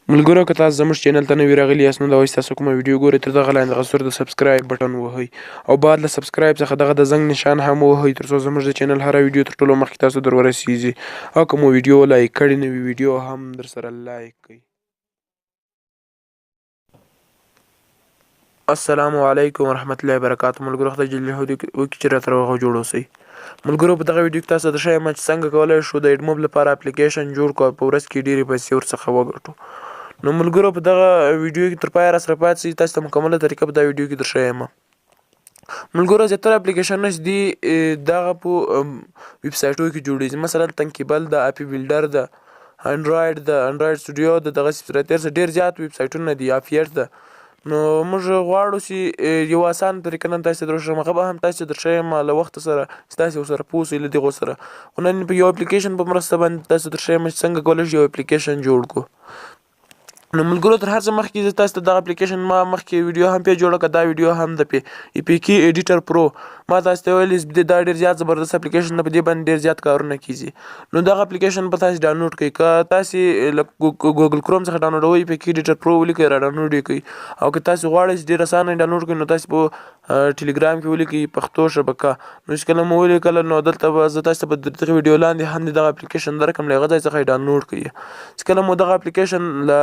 ملګرو که تاسو زموږ چینل ته نوي راغلي یاست نو دا وایي تاسو کومه ویډیو ګورئ تر دغه لاندې دغه سور د سبسکرایب بټن ووهئ او بعد له سبسکرایب څخه دغه د زنګ نشان هم ووهئ تر څو زموږ د چینل هره ویډیو تر ټولو مخکې تاسو در ورسیږي او که مو ویډیو لایک کړې نه وي ویډیو هم در سره لایک کړئ. السلام علیکم ورحمت الله وبرکاتو. ملګرو خدای جل جلاله دې وکړي چې راته روغ او جوړ اوسئ. ملګرو په دغه ویډیو کې تاسو ته ښیم چې څنګه کولی شو د دادموب لپاره اپلیکیشن جوړ کړو او په ورځ کې ډېرې پیسې ورڅخه وګټو. نو ملګرو په دغه ویډیو کې تر پایه راسره پاتې شئ، تاسو ته مکمله طریقه په دا ویډیو کې درښیم. ملګرو زیاتره اپلیکیشنونه چې دي دغه په ویب سایټونو کې جوړېږي، مثلا تنکیبل ده، اپي بلډر ده، انډرایډ ده، انډرایډ سټوډیو ده، دغسې ډېر زیات ویب سایټونه دي، افیټ ده. نو موږ غواړو چې یو اسانه طریقه نن تاسو ته درښیم، هغه به هم تاسو ته درښیم له وخته سره چې تاسو ورسره پوه شئ له دغو سره. خو نن په یو اپلیکیشن په مرسته باندې تاسو ته درښیم چې څنګه کولی شو یو اپلیکیشن جوړ کړو. نو ملګرو تر هر څه مخکې زه تاسو ته دغه اپلیکیشن ما مخکې ویډیو هم پې جوړه کړه، دا ویډیو هم د اپلیکي ایډیټر پرو ما تاسو ته ویلي دا ډېر زیات زبردست اپلیکیشن ده، په دې باندې ډېر زیات کارونه کیږي. نو دغه اپلیکیشن به تاسو ډاونلوډ کړئ. که تاسو له ګوګل کروم څخه ډاونلوډوئ اپلیکي ایډیټر پرو ولیکئ را ډاونلوډ یې کړئ، او که تاسو غواړئ چې ډېر اسانه یې ډاونلوډ کړئ نو تاسو په ټلګرام کې ولیکئ پښتو شبکه. نو چې کله مو ولیکله نو دلته به زه تاسو ته په دغه ویډیو لاندې هم دغه اپلیکیشن درکړم، له هغه ځای څخه یې ډاونلوډ کړئ. چې کله مو دغه اپلیکیشن له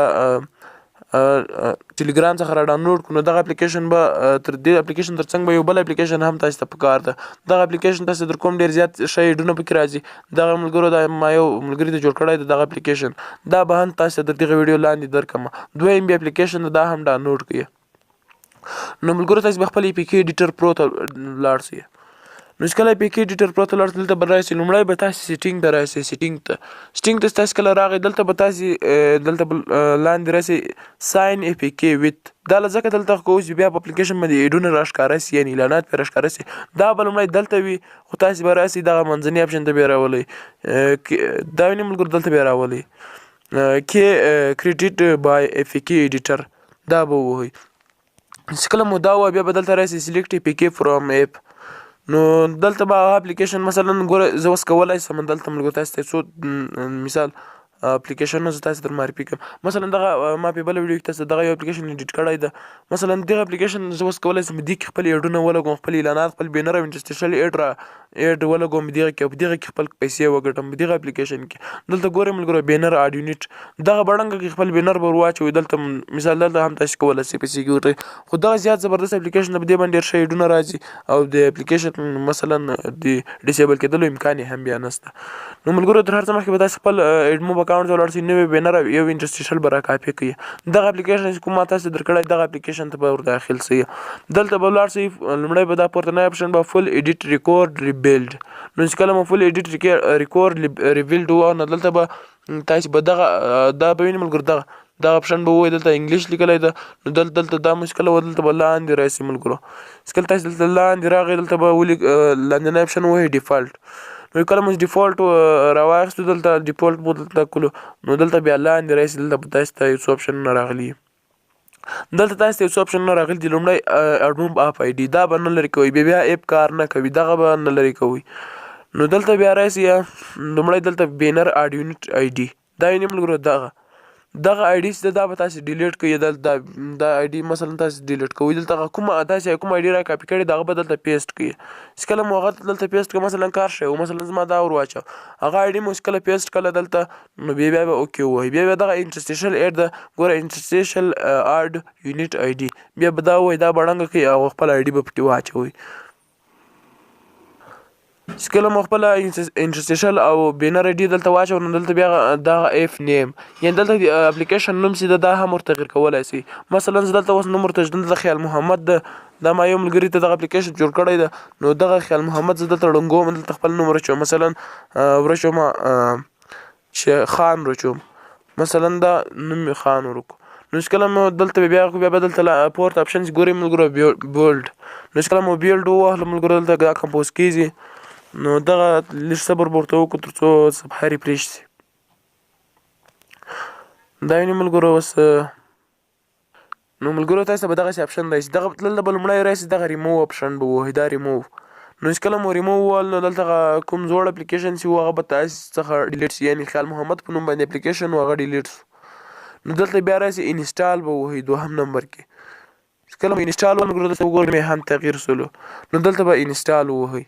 ټلګرام څخه را ډاونلوډ کړو نو دغه اپلیکیشن به تر دې اپلیکیشن تر څنګ به یو بل اپلیکیشن هم تاسو ته پکار ده. دغه اپلیکیشن تاسو در کوم ډېر زیات ښه ایډونه پکې راځي. دغه ملګرو دا ما یو ملګري ته جوړ کړی دی دغه اپلیکیشن، دا به هم تاسو ته د دغه ویډیو لاندې درکړم. 2 MB اپلیکیشن دا هم ډاونلوډ کړئ. نو ملګرو تاسو به خپل اپلیکي ایډیټر پرو ته لاړ شئ. نو چې کله اپلیکي ایډیټر پرو ته لاړ شئ دلته به راشئ، لومړی به تاسو سیټینګ ته راشئ. سیټینګ ته تاسو کله راغئ دلته به تاسو لاندې راشئ ساین اپلیکي ویت. دا ځکه دلته کوو چې بیا په اپلیکیشن باندې ایډونه راښکاره شي، یعنې اعلانات پرې راښکاره شي. دا به لومړی دلته وي، خو تاسو به راشئ دغه منځني اپشن ته بیا راولئ. دا وینئ ملګرو دلته بیا راولئ کې کریډیټ بای اپلیکي ایډیټر، دا به ووهئ. چې کله مو دا ووایه بیا به دلته راشئ سلیکټ اپلیکي فرام اپ. نو دلته به هغه اپلیکیشن مثلا ګوره زه اوس کولی شم دلته ملګرو تاسو ته څو مثال اپلیکیشنونه زه تاسو ته در معرفي کړم. مثلا دغه ما په بله ویډیو کې تاسو دغه یو اپلیکیشن ایډیټ کړی ده. مثلا دغه اپلیکیشن زه اوس کولی شم دې کې خپل ایډونه ولګوم، خپل اعلانات، خپل بینر او انټرسټیشل ایډ ولګوم دغه کې، او په دغه کې خپل پیسې وګټم په دغه اپلیکیشن کې. دلته ګورئ ملګرو بینر اډ یونټ دغه بڼنګه کې خپل بینر به ور واچوئ. دلته مثال دلته هم تاسو کولی شئ پیسې ګټئ. خو دغه زیات زبردست اپلیکیشن ده، په دې باندې ډېر ښه ایډونه راځي او د اپلیکیشن مثلا د ډیسیبل کېدلو امکان یې هم بیا نشته. نو ملګرو تر هر څه مخکې به تاسو خپل دادموب اکاونټ ته ولاړ شئ، نوی بینر او یو انټرسټیشل به راکاپي کړئ. دغه اپلیکیشن چې کوم ما تاسو در کړی دغه اپلیکیشن ته به ور داخل شئ. دلته به ولاړ شئ، لومړی به دا پورتنی اپشن به فل ایډیټ ریکورډ ریبیلډ. نو چې کله مو فل ایډیټ ریکورډ ریبیلډ ووهه نو دلته به تاسو به دا به وینئ ملګرو دغه اپشن به ووایي دلته انګلیش لیکلی ده. نو دلته دا مشکله وه، دلته به لاندې راشئ ملګرو. چې کله تاسو دلته لاندې راغئ دلته به لاندنی اپشن ووایي ډیفالټ. نو کله مو ډیفالټ راواخیستو دلته ډیفالټ مو دلته کړلو نو دلته بیا لاندې راشئ. دلته به تاسو ته یو څو اپشنونه راغلي، دلته تاسو ته یو څو اپشنونه راغلي دي. لومړی اډموب اپ آی ډي دا به نه لرې کوئ، بیا اپ کار نه کوي، دغه به نه لرې کوئ. نو دلته بیا راشئ، لومړی دلته بینر اډ یونټ آی ډي دا وینئ ملګرو دغه آی ډي چې دا به تاسو ډیلیټ کړئ. دا آی ډي مثلا تاسو ډیلیټ کوئ، دلته کومه تاسو کوم آی ډي را کاپي کړې دغه به دلته پیسټ کړئ. چې کله مو هغه دلته پیسټ کړه مثلا کار شی و، مثلا زما دا ور واچو هغه آی ډي مو چې کله پیسټ کړله دلته نو بیا به اوکې ووایي. بیا دغه انټرسټیشل ایډ ده، ګوره انټرسټیشل اډ یونټ آی ډي بیا به دا ووایي دا بڼنګه کړئ او خپل آی ډي به پکې واچوئ. چې کله مو خپله انټرسټیشل او بینر آی ډي دلته واچوو نو دلته بیا دغه ایف نیم یعنې دلته د اپلیکیشن نوم چې ده دا هم ور تغیر کولی شئ. مثلا زه دلته اوس نوم ورته دلته خیال محمد ده، دا ما یو ملګري ته دغه اپلیکیشن جوړ کړی ده. نو دغه خیال محمد زه دلته ړنګوم، دلته خپل نوم ورچوم، مثلا ورچوم خان ورچوم، مثلا دا نوم مې خان ورکړو. نو چې کله مو دلته بیا به دلته پورت اپشن چې ګورئ ملګرو بولډ. نو چې کله مو بیلډ ووهلو ملګرو دلته دا کمپوز کېږي. نو دغه لږ صبر به ورته وکړو تر څو صفحه ریفریش شي. دا وینئ ملګرو اوس نو ملګرو تاسو ته به دغسې اپشن راشي. دغه دلته به لومړی راشي دغه ریموو اپشن به ووهئ، دا ریموو. نو چې کله مو ریموو ووهل نو دلته کوم زوړ اپلیکیشن چې و هغه به تاسو څخه ډیلیټ شي، یعنې خیال محمد په نوم باندې اپلیکیشن و هغه ډیلیټ شو. نو دلته بیا راسي انسټال به وهئ دوهم نمبر کې کله مو انسټال وکړو دلته وګورئ مې هم تغییر سولو نو دلته به انسټال ووهئ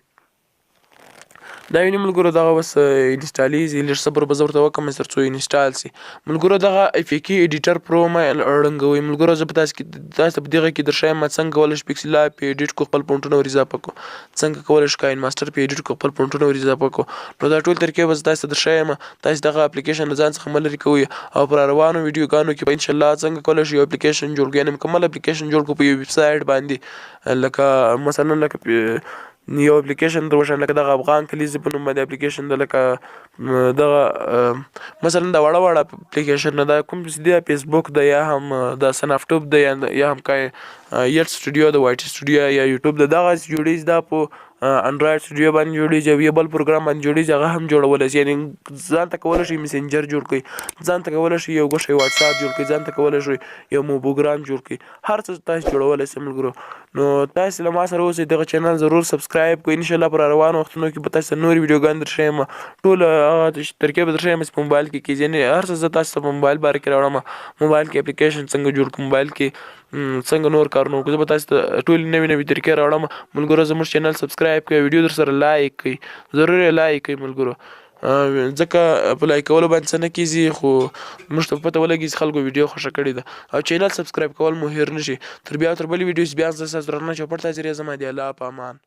دا ویني ملګرو دغه اوس انسټالیږي لږ صبر به زه ورته وکړم تر څو انسټال سي ملګرو دغه افیکي ایډیټر پرو مې ړنګوئ ملګرو زه په تاسو ته په دغه کې درښایم څنګه کولی شو پکسل لاب په ایډیټ کو خپل فونټونه ور اضافه کو څنګه کولی شو کاین ماسټر په ایډیټ کو خپل فونټونه ور اضافه کو نو دا ټول طریقې به تاسو ته درښایم تاسو دغه اپلیکیشن ځان څخه ملري کوئ او پر روانو ویډیوګانو کې به ان شاء الله څنګه کولی شو یو اپلیکیشن جوړ کړئ یعنې مکمل اپلیکیشن جوړ کړو په یو ویب سایټ باندې لکه مثلا لکه یو اپلیکیشن دروشن لکه دغه افغان کلیزې په نوم باندې اپلیکیشن د لکه دغه مثلا د وړه اپلیکیشن دا کوم چې دی فیسبوک د یا هم د سنافټوب د یا هم کای یټ سټوډیو د وایټ سټوډیو یا یوټیوب دغه جوړیږي دا په انډرایډ سټوډیو باندې جوړیږي او یو بل پروګرام باندې جوړیږي هغه هم جوړولی شي یعنې ځان ته کولی شي مسنجر جوړ کړئ ځان ته کولی شي یو ګوښی واټساپ جوړ کړئ ځان ته کولی شي یو موبوګرام جوړ کړئ هر څه تاسو جوړولی شئ ملګرو نو تاسو له ما سره اوسئ دغه چینل ضرور سبسکرایب کړئ انشاءالله پر روانو وختونو کې به تاسو ته نورې ویډیوګانې درښیم ټول هغه طریقې به درښیم چې په موبایل کې کیږي یعنې هر څه زه تاسو ته په موبایل باره کې راوړم موبایل کې اپلیکیشن څنګه جوړ کړم موبایل کې څنګه نور کارونه وکړو زه به تاسو ته ټولې نوې نوې طریقې راوړم ملګرو زموږ چینل سبسکرایب کړئ ویډیو در سره لایک کړئ ضرور یې لایک کړئ ملګرو ځکه په لایک کولو باندې څه نه کیږي خو موږ ته پته ولګي چې خلکو ویډیو خوښه کړې ده او چینل سبسکرایب کول مو هیر نه شي تر بیا تر بلې ویډیو بیا زه ستاسو درنه چوپړ ته حاضر یم زما د الله په امان